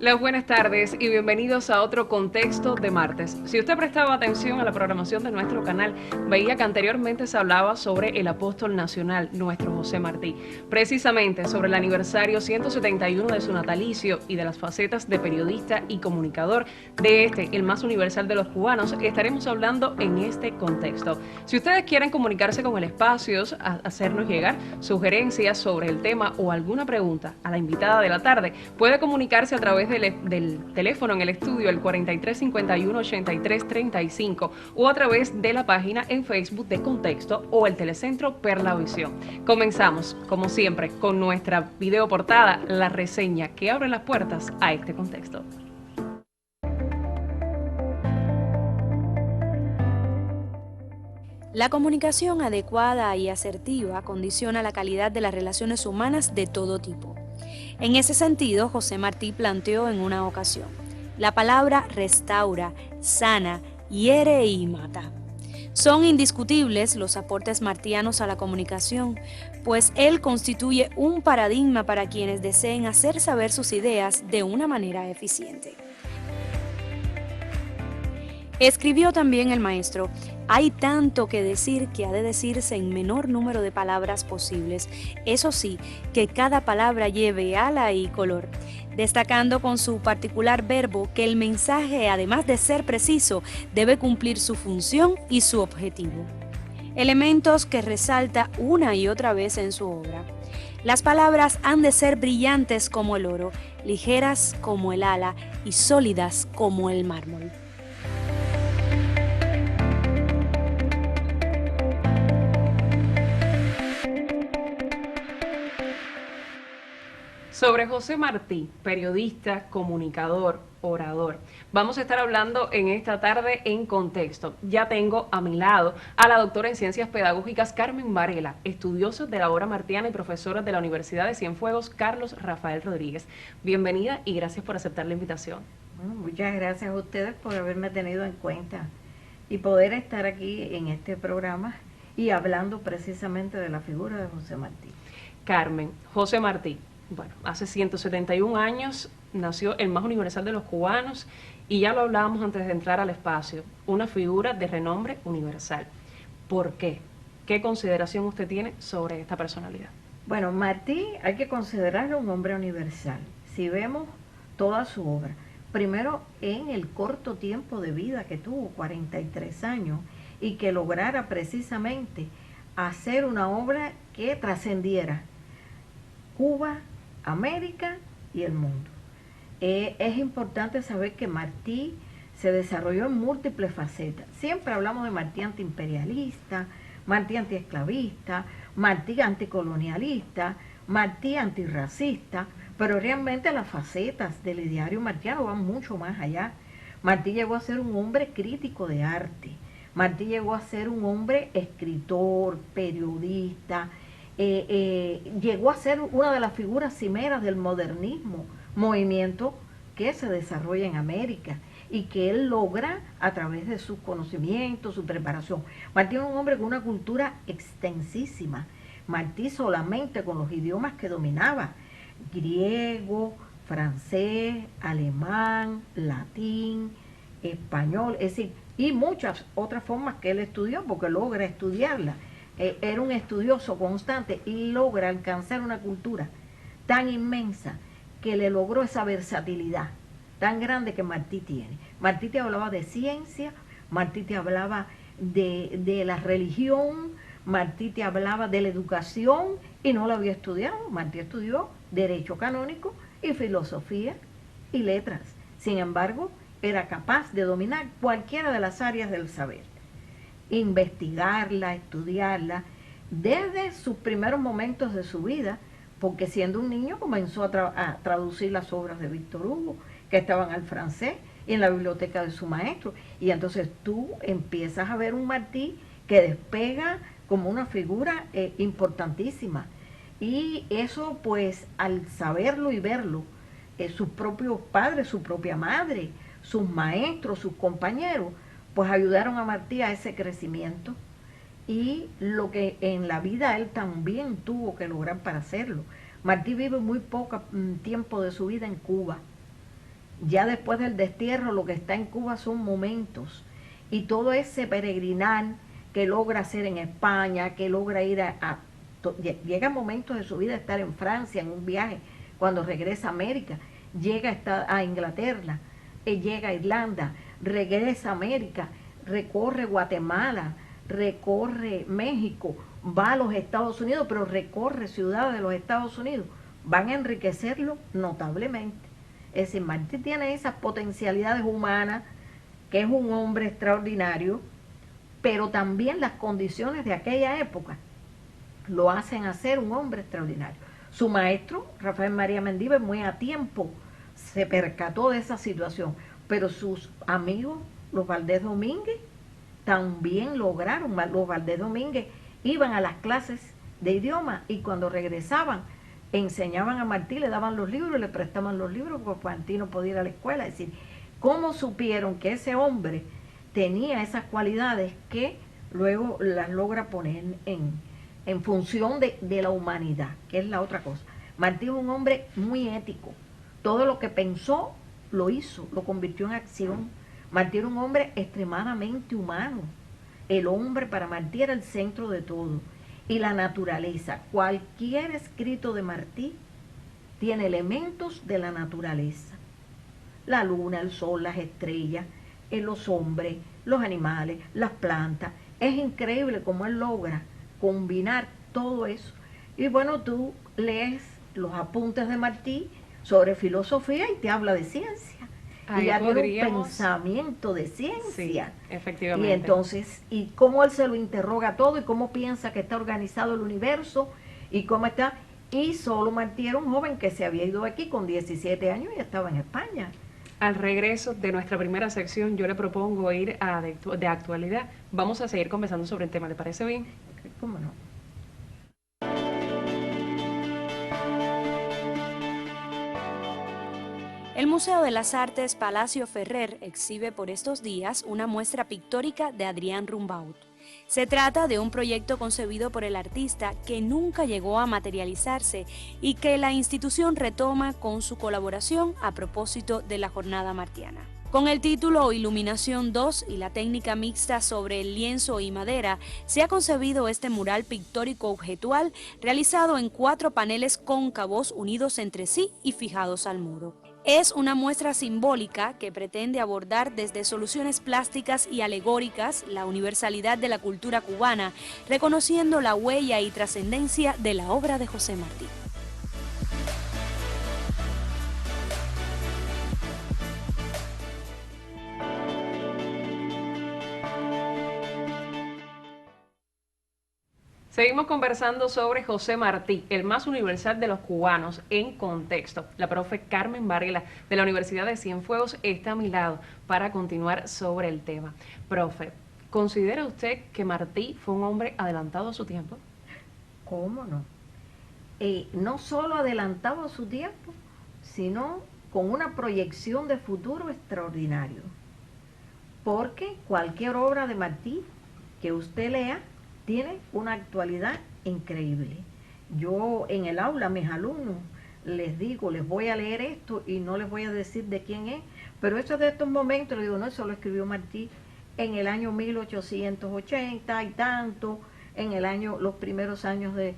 Las buenas tardes y bienvenidos a otro contexto de martes. Si usted prestaba atención a la programación de nuestro canal, veía que anteriormente se hablaba sobre el apóstol nacional, nuestro José Martí. Precisamente sobre el aniversario 171 de su natalicio y de las facetas de periodista y comunicador de el más universal de los cubanos, estaremos hablando en este contexto. Si ustedes quieren comunicarse con el espacio, hacernos llegar sugerencias sobre el tema o alguna pregunta a la invitada de la tarde, puede comunicarse a través del teléfono en el estudio, el 43 51 83 35, o a través de la página en Facebook de Contexto o el telecentro Perla Visión. Comenzamos, como siempre, con nuestra video portada, la reseña que abre las puertas a este contexto. La comunicación adecuada y asertiva condiciona la calidad de las relaciones humanas de todo tipo. En ese sentido, José Martí planteó en una ocasión: la palabra restaura, sana, hiere y mata. Son indiscutibles los aportes martianos a la comunicación, pues él constituye un paradigma para quienes deseen hacer saber sus ideas de una manera eficiente. Escribió también el maestro: hay tanto que decir que ha de decirse en menor número de palabras posibles, eso sí, que cada palabra lleve ala y color, destacando con su particular verbo que el mensaje, además de ser preciso, debe cumplir su función y su objetivo. Elementos que resalta una y otra vez en su obra. Las palabras han de ser brillantes como el oro, ligeras como el ala y sólidas como el mármol. Sobre José Martí, periodista, comunicador, orador. Vamos a estar hablando en esta tarde en Contexto. Ya tengo a mi lado a la doctora en Ciencias Pedagógicas Carmen Varela, estudiosa de la obra martiana y profesora de la Universidad de Cienfuegos Carlos Rafael Rodríguez. Bienvenida y gracias por aceptar la invitación. Bueno, muchas gracias a ustedes por haberme tenido en cuenta y poder estar aquí en este programa y hablando precisamente de la figura de José Martí. Carmen, José Martí. Bueno, hace 171 años nació el más universal de los cubanos y ya lo hablábamos antes de entrar al espacio, una figura de renombre universal. ¿Por qué? ¿Qué consideración usted tiene sobre esta personalidad? Bueno, Martí hay que considerarlo un hombre universal. Si vemos toda su obra, primero en el corto tiempo de vida que tuvo, 43 años, y que lograra precisamente hacer una obra que trascendiera Cuba, América y el mundo. Es importante saber que Martí se desarrolló en múltiples facetas. Siempre hablamos de Martí antiimperialista, Martí antiesclavista, Martí anticolonialista, Martí antirracista, pero realmente las facetas del ideario martiano van mucho más allá. Martí llegó a ser un hombre crítico de arte, Martí llegó a ser un hombre escritor, periodista, llegó a ser una de las figuras cimeras del modernismo, movimiento que se desarrolla en América y que él logra a través de sus conocimientos, su preparación. Martí es un hombre con una cultura extensísima. Martí solamente con los idiomas que dominaba: griego, francés, alemán, latín, español, es decir, y muchas otras formas que él estudió, porque logra estudiarlas. Era un estudioso constante y logra alcanzar una cultura tan inmensa que le logró esa versatilidad tan grande que Martí tiene. Martí te hablaba de ciencia, Martí te hablaba de la religión, Martí te hablaba de la educación y no la había estudiado. Martí estudió derecho canónico y filosofía y letras. Sin embargo, era capaz de dominar cualquiera de las áreas del saber, investigarla, estudiarla, desde sus primeros momentos de su vida, porque siendo un niño comenzó a traducir las obras de Víctor Hugo, que estaban al francés y en la biblioteca de su maestro. Y entonces tú empiezas a ver un Martí que despega como una figura importantísima. Y eso, pues, al saberlo y verlo, sus propios padres, su propia madre, sus maestros, sus compañeros, pues ayudaron a Martí a ese crecimiento y lo que en la vida él también tuvo que lograr para hacerlo. Martí vive muy poco tiempo de su vida en Cuba Ya después del destierro lo que está en Cuba son momentos. Y todo ese peregrinar que logra hacer en España, que logra ir llega momentos de su vida a estar en Francia, en un viaje, cuando regresa a América, llega a, a Inglaterra, llega a Irlanda, regresa a América, recorre Guatemala, recorre México, va a los Estados Unidos, pero recorre ciudades de los Estados Unidos, van a enriquecerlo notablemente. Es decir, Martí tiene esas potencialidades humanas, que es un hombre extraordinario, pero también las condiciones de aquella época lo hacen hacer un hombre extraordinario. Su maestro, Rafael María Mendívil, muy a tiempo se percató de esa situación, pero sus amigos, los Valdés Domínguez, también lograron. Los Valdés Domínguez iban a las clases de idioma y cuando regresaban enseñaban a Martí, le daban los libros, le prestaban los libros porque Martí no podía ir a la escuela. Es decir, ¿cómo supieron que ese hombre tenía esas cualidades que luego las logra poner en función de la humanidad, que es la otra cosa? Martí es un hombre muy ético. Todo lo que pensó, lo hizo, lo convirtió en acción. Martí era un hombre extremadamente humano. El hombre para Martí era el centro de todo. Y la naturaleza, cualquier escrito de Martí tiene elementos de la naturaleza. La luna, el sol, las estrellas, los hombres, los animales, las plantas. Es increíble cómo él logra combinar todo eso. Y bueno, tú lees los apuntes de Martí sobre filosofía y te habla de ciencia. Ahí y ya tiene un podríamos... pensamiento de ciencia. Sí, efectivamente. Y entonces, y cómo él se lo interroga todo, y cómo piensa que está organizado el universo, y cómo está. Y solo Martí era un joven que se había ido aquí con 17 años y estaba en España. Al regreso de nuestra primera sección, yo le propongo ir a de actualidad. Vamos a seguir conversando sobre el tema, ¿le parece bien? ¿Cómo no? El Museo de las Artes Palacio Ferrer exhibe por estos días una muestra pictórica de Adrián Rumbaud. Se trata de un proyecto concebido por el artista que nunca llegó a materializarse y que la institución retoma con su colaboración a propósito de la Jornada Martiana. Con el título Iluminación 2 y la técnica mixta sobre el lienzo y madera, se ha concebido este mural pictórico objetual realizado en 4 paneles cóncavos unidos entre sí y fijados al muro. Es una muestra simbólica que pretende abordar desde soluciones plásticas y alegóricas la universalidad de la cultura cubana, reconociendo la huella y trascendencia de la obra de José Martí. Seguimos conversando sobre José Martí, el más universal de los cubanos en contexto. La profe Carmen Varela de la Universidad de Cienfuegos está a mi lado para continuar sobre el tema. Profe, ¿considera usted que Martí fue un hombre adelantado a su tiempo? ¿Cómo no? No solo adelantado a su tiempo, sino con una proyección de futuro extraordinario. Porque cualquier obra de Martí que usted lea tiene una actualidad increíble. Yo en el aula a mis alumnos les digo, les voy a leer esto y no les voy a decir de quién es, pero eso es de estos momentos, les digo, no, eso lo escribió Martí en el año 1880 y tanto, en el año, los primeros años de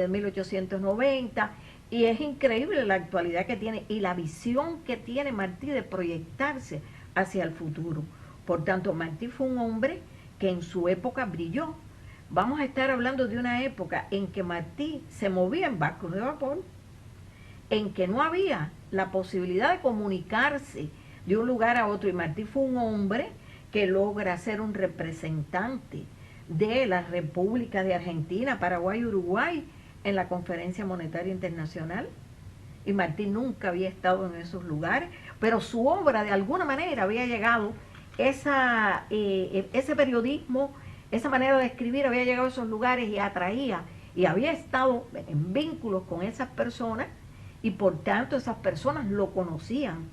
1890, y es increíble la actualidad que tiene y la visión que tiene Martí de proyectarse hacia el futuro. Por tanto, Martí fue un hombre que en su época brilló. Vamos a estar hablando de una época en que Martí se movía en barcos de vapor, en que no había la posibilidad de comunicarse de un lugar a otro, y Martí fue un hombre que logra ser un representante de la República de Argentina, Paraguay y Uruguay en la Conferencia Monetaria Internacional, y Martí nunca había estado en esos lugares, pero su obra de alguna manera había llegado, ese periodismo, esa manera de escribir había llegado a esos lugares y atraía, y había estado en vínculos con esas personas, y por tanto esas personas lo conocían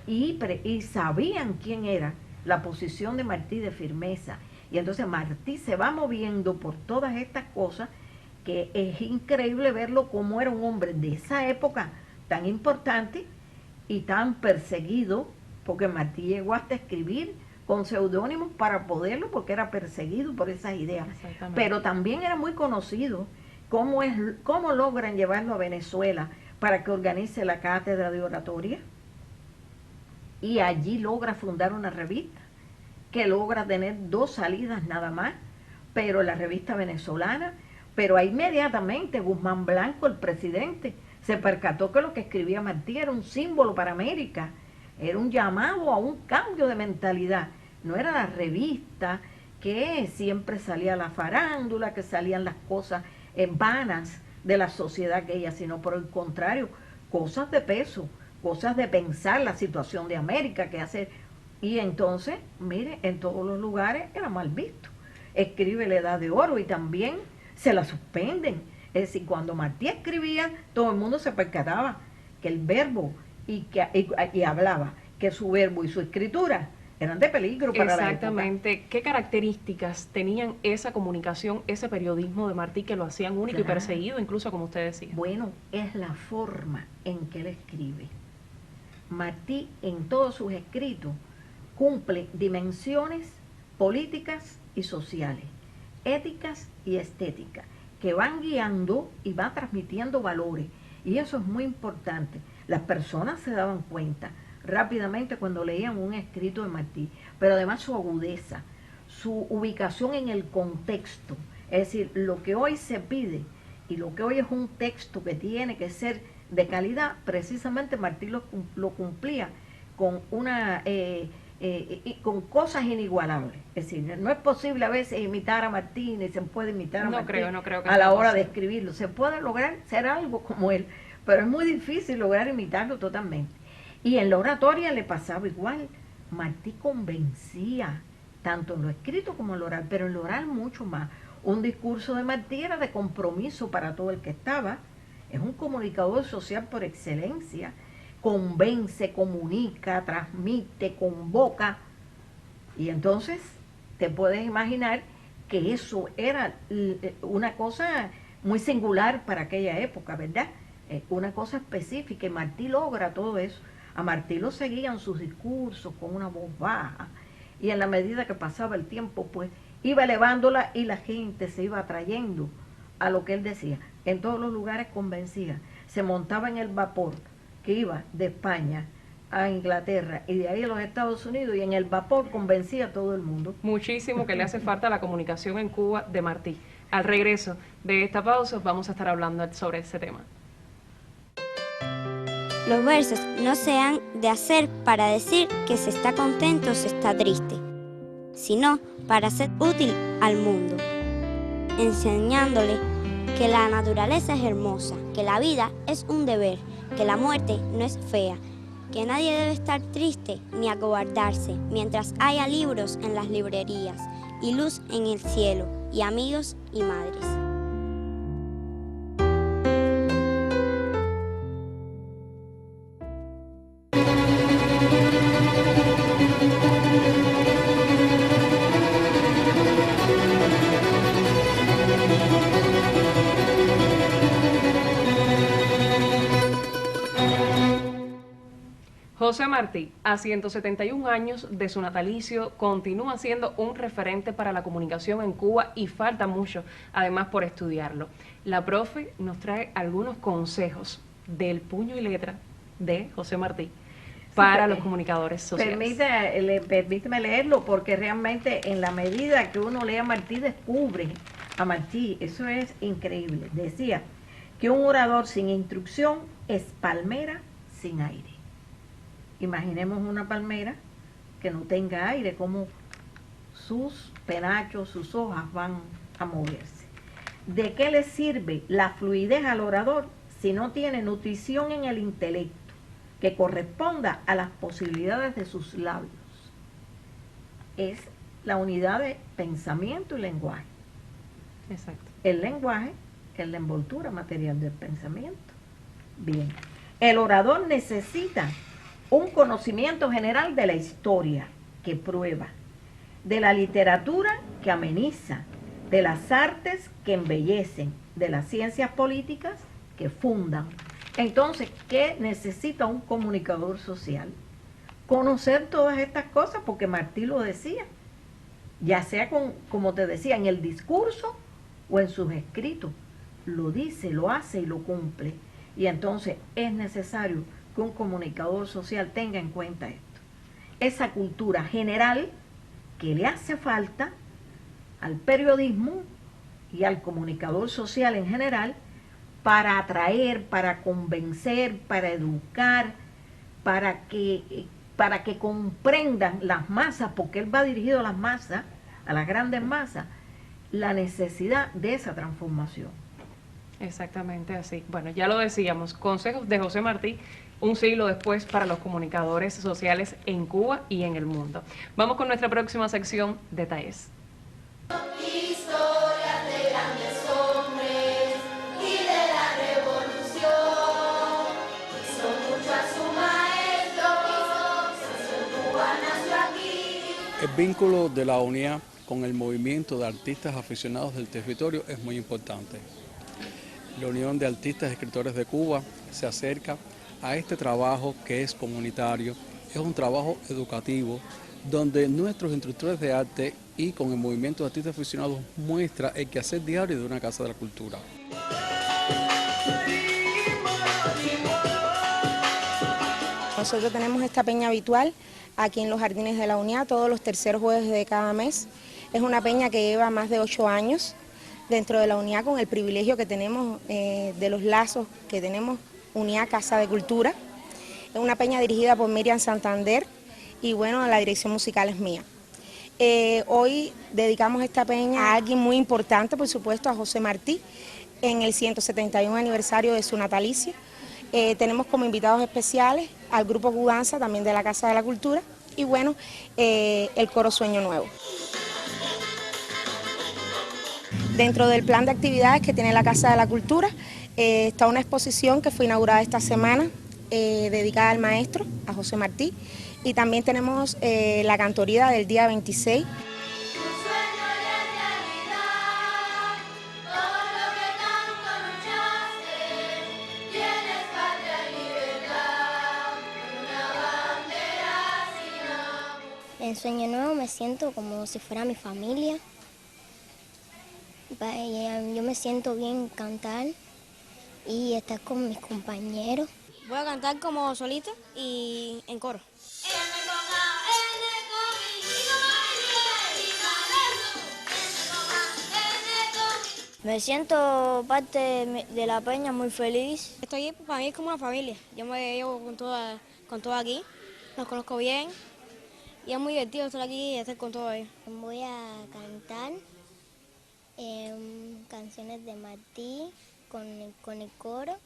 y sabían quién era, la posición de Martí de firmeza. Y entonces Martí se va moviendo por todas estas cosas, que es increíble verlo como era un hombre de esa época tan importante, y tan perseguido, porque Martí llegó hasta escribir con seudónimos para poderlo, porque era perseguido por esas ideas. Pero también era muy conocido cómo logran llevarlo a Venezuela para que organice la cátedra de oratoria, y allí logra fundar una revista que logra tener 2 salidas nada más, pero la revista venezolana. Pero inmediatamente Guzmán Blanco, el presidente, se percató que lo que escribía Martí era un símbolo para América, era un llamado a un cambio de mentalidad. No era la revista que siempre salía la farándula, que salían las cosas vanas de la sociedad aquella, sino por el contrario, cosas de peso, cosas de pensar la situación de América, que hace. Y entonces, mire, en todos los lugares era mal visto. Escribe La Edad de Oro y también se la suspenden. Es decir, cuando Martí escribía, todo el mundo se percataba que el verbo y hablaba, que su verbo y su escritura eran de peligro para la época. Exactamente. ¿Qué características tenían esa comunicación, ese periodismo de Martí que lo hacían único y perseguido, incluso como usted decía? Bueno, es la forma en que él escribe. Martí en todos sus escritos cumple dimensiones políticas y sociales, éticas y estéticas, que van guiando y va transmitiendo valores. Y eso es muy importante. Las personas se daban cuenta rápidamente cuando leían un escrito de Martí, pero además su agudeza, su ubicación en el contexto. Es decir, lo que hoy se pide y lo que hoy es un texto que tiene que ser de calidad, precisamente Martí lo cumplía con con cosas inigualables. Es decir, no es posible a veces imitar a Martí, ni se puede imitar a Martí no creo que a la hora de escribirlo. Se puede lograr ser algo como él, pero es muy difícil lograr imitarlo totalmente. Y en la oratoria le pasaba igual. Martí convencía, tanto en lo escrito como en lo oral, pero en lo oral mucho más. Un discurso de Martí era de compromiso para todo el que estaba. Es un comunicador social por excelencia. Convence, comunica, transmite, convoca. Y entonces te puedes imaginar que eso era una cosa muy singular para aquella época, ¿verdad? Una cosa específica, y Martí logra todo eso. A Martí lo seguían sus discursos con una voz baja, y en la medida que pasaba el tiempo, pues iba elevándola y la gente se iba atrayendo a lo que él decía. En todos los lugares convencía. Se montaba en el vapor que iba de España a Inglaterra y de ahí a los Estados Unidos, y en el vapor convencía a todo el mundo. Muchísimo que le hace falta la comunicación en Cuba de Martí. Al regreso de esta pausa vamos a estar hablando sobre ese tema. Los versos no se han de hacer para decir que se está contento o se está triste, sino para ser útil al mundo, enseñándole que la naturaleza es hermosa, que la vida es un deber, que la muerte no es fea, que nadie debe estar triste ni acobardarse mientras haya libros en las librerías y luz en el cielo y amigos y madres. José Martí, a 171 años de su natalicio, continúa siendo un referente para la comunicación en Cuba y falta mucho, además, por estudiarlo. La profe nos trae algunos consejos del puño y letra de José Martí para los comunicadores sociales. Permíteme leerlo, porque realmente en la medida que uno lee a Martí, descubre a Martí. Eso es increíble. Decía que un orador sin instrucción es palmera sin aire. Imaginemos una palmera que no tenga aire, como sus penachos, sus hojas van a moverse. ¿De qué le sirve la fluidez al orador si no tiene nutrición en el intelecto que corresponda a las posibilidades de sus labios? Es la unidad de pensamiento y lenguaje. Exacto. El lenguaje es la envoltura material del pensamiento. Bien, el orador necesita un conocimiento general de la historia que prueba, de la literatura que ameniza, de las artes que embellecen, de las ciencias políticas que fundan Entonces, ¿qué necesita un comunicador social? Conocer todas estas cosas, porque Martí lo decía, ya sea como te decía, en el discurso o en sus escritos. Lo dice, lo hace y lo cumple. Y entonces es necesario que un comunicador social tenga en cuenta esto. Esa cultura general que le hace falta al periodismo y al comunicador social en general para atraer, para convencer, para educar, para que comprendan las masas, porque él va dirigido a las masas, a las grandes masas, la necesidad de esa transformación. Exactamente así. Bueno, ya lo decíamos, consejos de José Martí, un siglo después para los comunicadores sociales en Cuba y en el mundo. Vamos con nuestra próxima sección, Detalles. Historias de grandes hombres y de la revolución. Son mucho a su maestro, Cuba nació aquí. El vínculo de la UNIA con el movimiento de artistas aficionados del territorio es muy importante. La Unión de Artistas y Escritores de Cuba se acerca a este trabajo que es comunitario, es un trabajo educativo, donde nuestros instructores de arte y con el movimiento de artistas aficionados muestra el quehacer diario de una casa de la cultura. Nosotros tenemos esta peña habitual aquí en los Jardines de la UNIA todos los terceros jueves de cada mes. Es una peña que lleva más de 8 años dentro de la UNIA, con el privilegio que tenemos de los lazos que tenemos UNIA Casa de Cultura. Es una peña dirigida por Miriam Santander y bueno, la dirección musical es mía. Hoy dedicamos esta peña a alguien muy importante, por supuesto, a José Martí, en el 171 aniversario de su natalicio. Tenemos como invitados especiales al grupo Cudanza, también de la Casa de la Cultura, y bueno, el coro Sueño Nuevo. Dentro del plan de actividades que tiene la Casa de la Cultura está una exposición que fue inaugurada esta semana, dedicada al maestro, a José Martí, y también tenemos la cantoría del día 26. En Sueño Nuevo me siento como si fuera mi familia. Yo me siento bien cantar y estar con mis compañeros. Voy a cantar como solita y en coro. Me siento parte de la peña, muy feliz. Estoy para mí es como una familia. Yo me llevo con todo aquí, los conozco bien y es muy divertido estar aquí y estar con todos ellos. Voy a cantar canciones de Martí con el coro.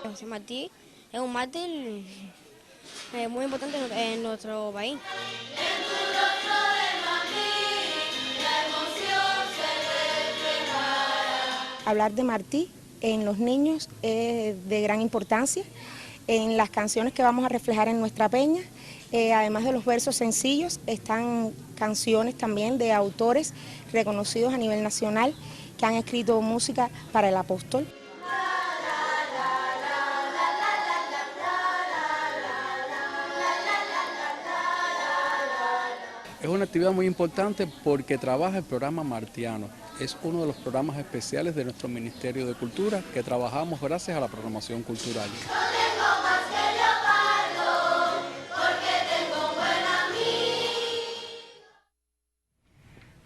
José Martí es un mártir muy importante en nuestro país. Hablar de Martí en los niños es de gran importancia. En las canciones que vamos a reflejar en nuestra peña, además de los versos sencillos, están canciones también de autores reconocidos a nivel nacional que han escrito música para el apóstol. Es una actividad muy importante porque trabaja el programa Martiano. Es uno de los programas especiales de nuestro Ministerio de Cultura que trabajamos gracias a la programación cultural.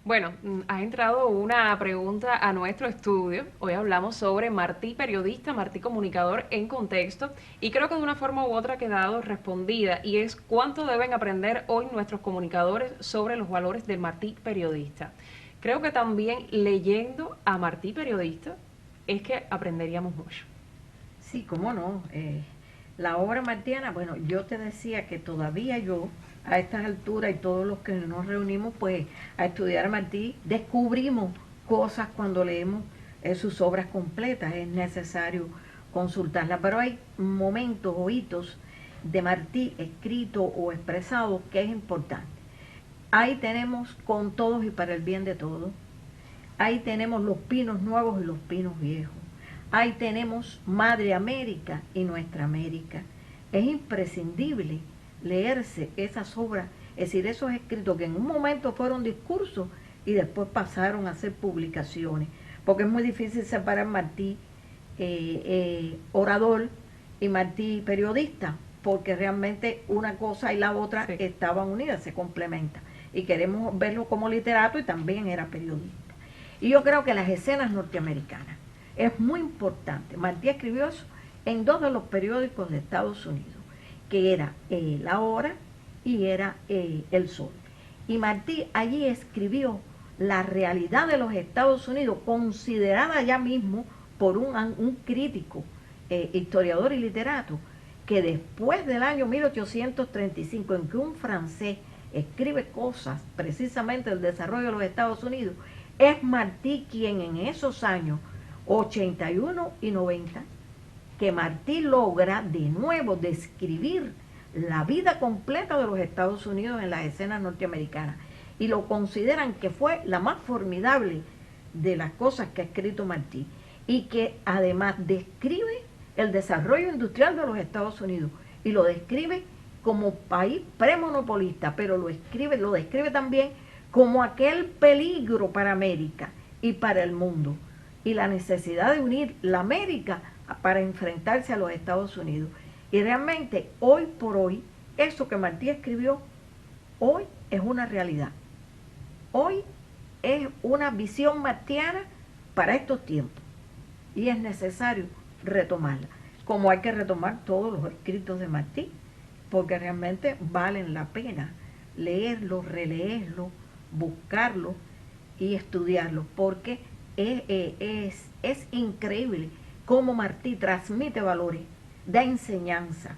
Bueno, ha entrado una pregunta a nuestro estudio. Hoy hablamos sobre Martí periodista, Martí comunicador en contexto, y creo que de una forma u otra ha quedado respondida, y es cuánto deben aprender hoy nuestros comunicadores sobre los valores del Martí periodista. Creo que también leyendo a Martí periodista es que aprenderíamos mucho. Sí, cómo no. La obra martiana, bueno, yo te decía que todavía yo, a estas alturas y todos los que nos reunimos pues a estudiar a Martí, descubrimos cosas cuando leemos sus obras completas. Es necesario consultarlas, pero hay momentos o hitos de Martí escrito o expresado que es importante. Ahí tenemos Con todos y para el bien de todos. ahí tenemos los pinos nuevos y los pinos viejos. Ahí tenemos Madre América y Nuestra América. Es imprescindible leerse esas obras, es decir, esos escritos que en un momento fueron discursos y después pasaron a ser publicaciones, porque es muy difícil separar Martí orador y Martí periodista, porque realmente una cosa y la otra Sí. estaban unidas, se complementan. Y queremos verlo como literato y también era periodista. Y yo creo que las escenas norteamericanas es muy importante. Martí escribió eso en 2 de los periódicos de Estados Unidos, que era La Hora y era El Sol. Y Martí allí escribió la realidad de los Estados Unidos, considerada ya mismo por un crítico, historiador y literato, que después del año 1835, en que un francés escribe cosas precisamente del desarrollo de los Estados Unidos, es Martí quien en esos años 81 y 90, que Martí logra de nuevo describir la vida completa de los Estados Unidos en las escenas norteamericanas, y lo consideran que fue la más formidable de las cosas que ha escrito Martí, y que además describe el desarrollo industrial de los Estados Unidos, y lo describe como país premonopolista, pero lo describe también como aquel peligro para América y para el mundo, y la necesidad de unir la América para enfrentarse a los Estados Unidos. Y realmente, hoy por hoy, eso que Martí escribió, hoy es una realidad. Hoy es una visión martiana para estos tiempos, y es necesario retomarla, como hay que retomar todos los escritos de Martí, porque realmente valen la pena leerlos, releerlos, buscarlos y estudiarlos, porque es increíble cómo Martí transmite valores, da enseñanza,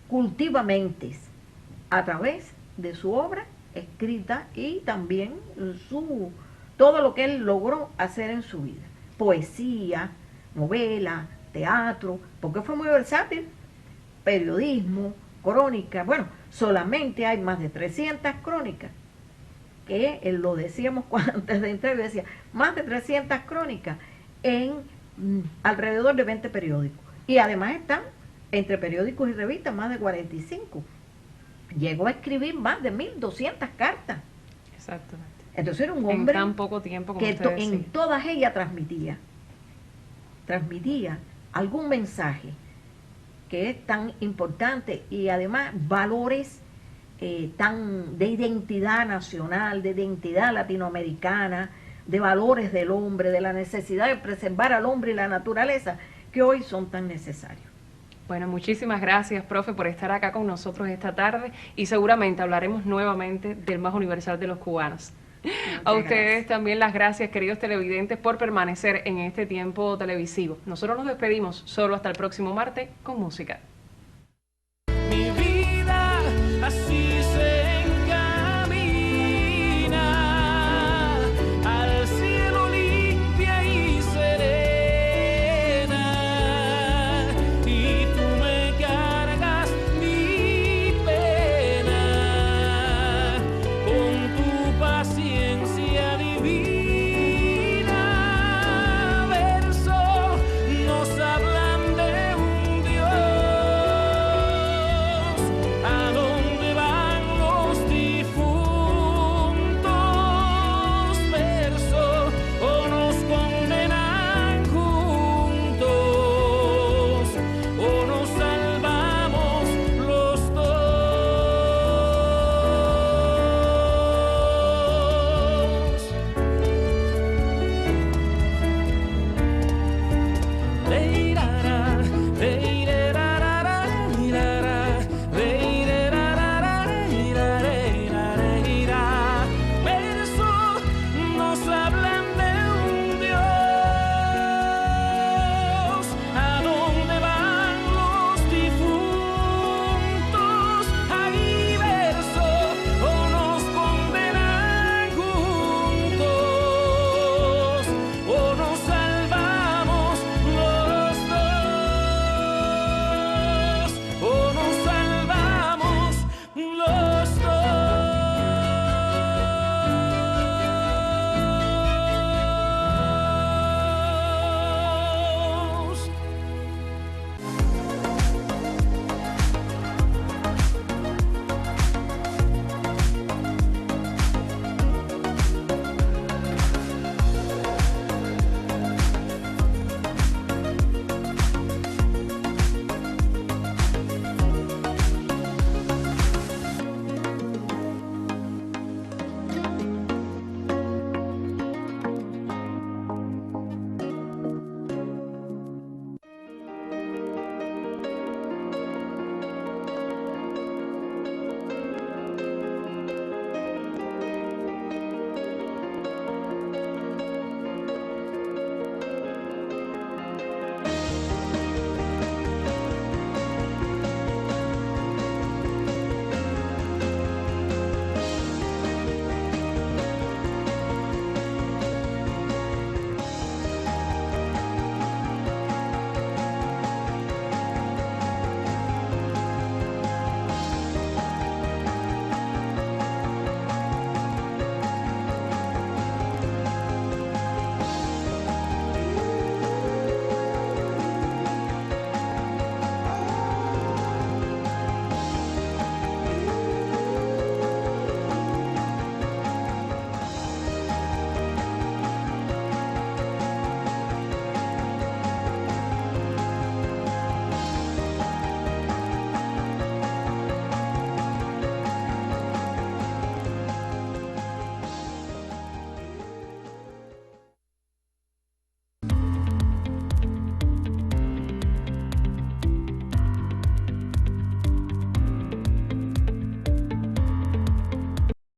cultiva mentes a través de su obra escrita y también todo lo que él logró hacer en su vida. Poesía, novela, teatro, porque fue muy versátil, periodismo, crónica. Bueno, solamente hay más de 300 crónicas, que lo decíamos antes de entrar, decía, más de 300 crónicas en alrededor de 20 periódicos. Y además están, entre periódicos y revistas, más de 45. Llegó a escribir más de 1200 cartas. Exactamente. Entonces era un En hombre tan poco tiempo como que usted en decía. todas ellas transmitía algún mensaje que es tan importante, y además valores tan de identidad nacional, de identidad latinoamericana, de valores del hombre, de la necesidad de preservar al hombre y la naturaleza, que hoy son tan necesarios. Bueno, muchísimas gracias, profe, por estar acá con nosotros esta tarde, y seguramente hablaremos nuevamente del más universal de los cubanos. A ustedes también las gracias, queridos televidentes, por permanecer en este tiempo televisivo. Nosotros nos despedimos solo hasta el próximo martes con música.